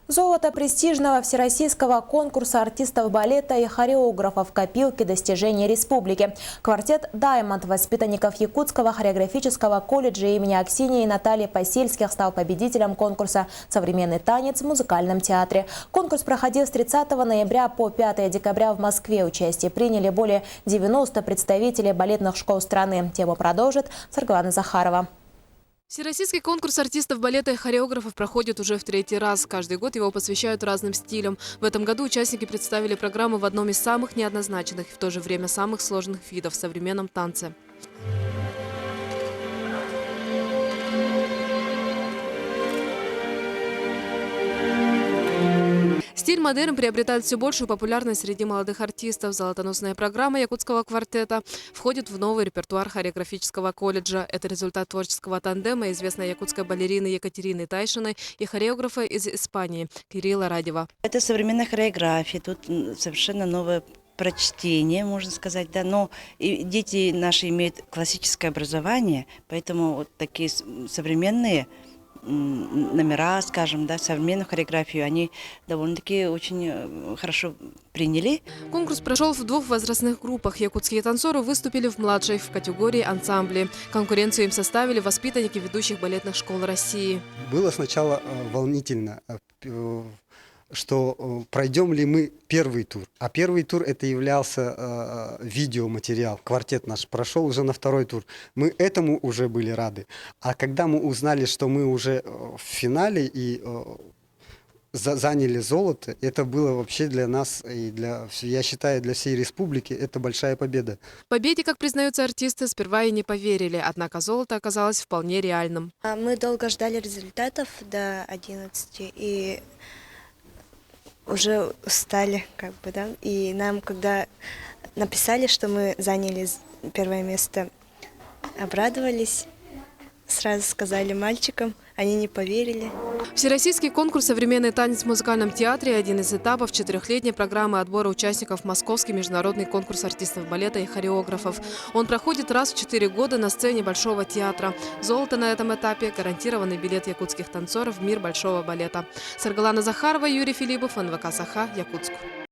Золото престижного всероссийского конкурса артистов балета и хореографов «Копилки достижений республики». Квартет «Даймонд» воспитанников Якутского хореографического колледжа имени Аксинии и Натальи Посельских стал победителем конкурса «Современный танец» в музыкальном театре. Конкурс проходил с 30 ноября по 5 декабря в Москве. Участие приняли более 90 представителей балетных школ страны. Тему продолжит Саргалана Захарова. Всероссийский конкурс артистов балета и хореографов проходит уже в 3-й раз. Каждый год его посвящают разным стилям. В этом году участники представили программу в одном из самых неоднозначных и в то же время самых сложных видов – современном танце. Стиль модерн приобретает все большую популярность среди молодых артистов. Золотоносная программа якутского квартета входит в новый репертуар хореографического колледжа. Это результат творческого тандема известной якутской балерины Екатерины Тайшиной и хореографа из Испании Кирилла Радева. Это современная хореография, тут совершенно новое прочтение, можно сказать, да. Но и дети наши имеют классическое образование, поэтому вот такие современные номера, скажем, да, современную хореографию, они довольно-таки очень хорошо приняли. Конкурс прошел в 2 возрастных группах. Якутские танцоры выступили в младшей в категории ансамбли. Конкуренцию им составили воспитанники ведущих балетных школ России. Было сначала волнительно, что пройдем ли мы первый тур. А первый тур это являлся видеоматериал. Квартет наш прошел уже на 2-й тур. Мы этому уже были рады. А когда мы узнали, что мы уже в финале и заняли золото, это было вообще для нас и я считаю, для всей республики это большая победа. Победе, как признаются артисты, сперва и не поверили. Однако золото оказалось вполне реальным. Мы долго ждали результатов до 11 и уже устали, да. И нам, когда написали, что мы заняли первое место, обрадовались. Сразу сказали мальчикам, они не поверили. Всероссийский конкурс «Современный танец» в музыкальном театре – один из этапов 4-летней программы отбора участников в Московский международный конкурс артистов балета и хореографов. Он проходит раз в 4 года на сцене Большого театра. Золото на этом этапе – гарантированный билет якутских танцоров в мир большого балета. Саргалана Захарова, Юрий Филиппов, НВК «Саха», Якутск.